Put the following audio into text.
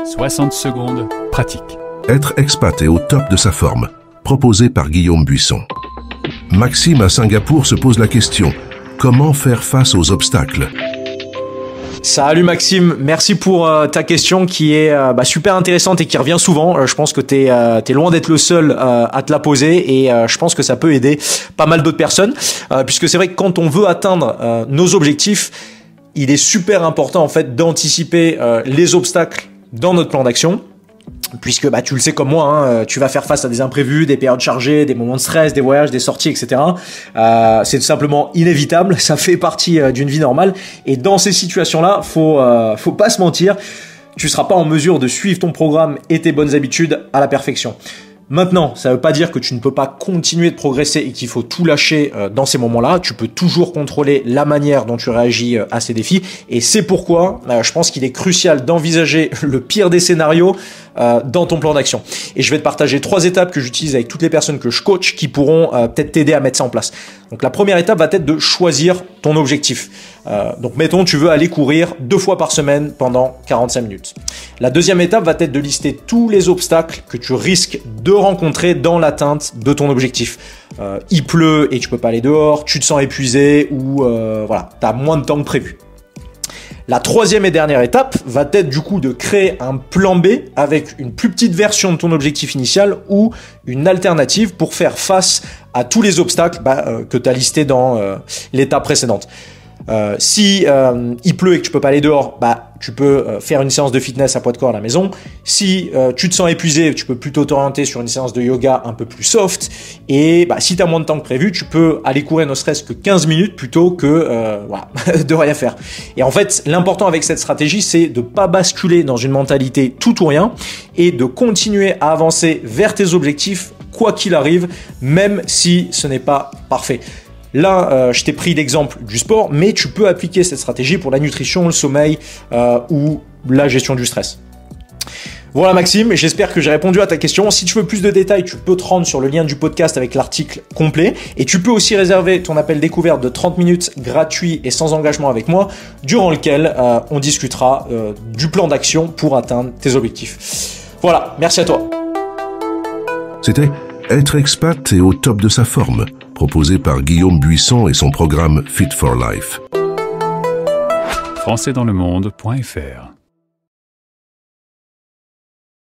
60 secondes, pratique. Être expat et au top de sa forme, proposé par Guillaume Buisson. Maxime à Singapour se pose la question, comment faire face aux obstacles ? Salut Maxime, merci pour ta question qui est super intéressante et qui revient souvent. Je pense que t'es loin d'être le seul à te la poser et je pense que ça peut aider pas mal d'autres personnes puisque c'est vrai que quand on veut atteindre nos objectifs, il est super important en fait d'anticiper les obstacles dans notre plan d'action. Puisque tu le sais comme moi, tu vas faire face à des imprévus, des périodes chargées, des moments de stress, des voyages, des sorties, etc. C'est tout simplement inévitable, ça fait partie d'une vie normale. Et dans ces situations-là, faut pas se mentir, tu seras pas en mesure de suivre ton programme et tes bonnes habitudes à la perfection. Maintenant, ça veut pas dire que tu ne peux pas continuer de progresser et qu'il faut tout lâcher dans ces moments-là. Tu peux toujours contrôler la manière dont tu réagis à ces défis. Et c'est pourquoi je pense qu'il est crucial d'envisager le pire des scénarios dans ton plan d'action. Et je vais te partager 3 étapes que j'utilise avec toutes les personnes que je coach qui pourront peut-être t'aider à mettre ça en place. Donc la première étape va être de choisir ton objectif. Donc mettons tu veux aller courir 2 fois par semaine pendant 45 minutes. La deuxième étape va être de lister tous les obstacles que tu risques de rencontrer dans l'atteinte de ton objectif. Il pleut et tu peux pas aller dehors, tu te sens épuisé ou tu as moins de temps que prévu. La troisième et dernière étape va être du coup de créer un plan B avec une plus petite version de ton objectif initial ou une alternative pour faire face à tous les obstacles que tu as listés dans l'étape précédente. Si il pleut et que tu peux pas aller dehors, tu peux faire une séance de fitness à poids de corps à la maison. Si tu te sens épuisé, tu peux plutôt t'orienter sur une séance de yoga un peu plus soft. Et si tu as moins de temps que prévu, tu peux aller courir ne serait-ce que 15 minutes plutôt que de rien faire. Et en fait, l'important avec cette stratégie, c'est de pas basculer dans une mentalité tout ou rien et de continuer à avancer vers tes objectifs quoi qu'il arrive, même si ce n'est pas parfait. Là, je t'ai pris l'exemple du sport, mais tu peux appliquer cette stratégie pour la nutrition, le sommeil ou la gestion du stress. Voilà Maxime, j'espère que j'ai répondu à ta question. Si tu veux plus de détails, tu peux te rendre sur le lien du podcast avec l'article complet. Et tu peux aussi réserver ton appel découverte de 30 minutes gratuit et sans engagement avec moi, durant lequel on discutera du plan d'action pour atteindre tes objectifs. Voilà, merci à toi. C'était Être expat et au top de sa forme, proposé par Guillaume Buisson et son programme Fit for Life. Françaisdanslemonde.fr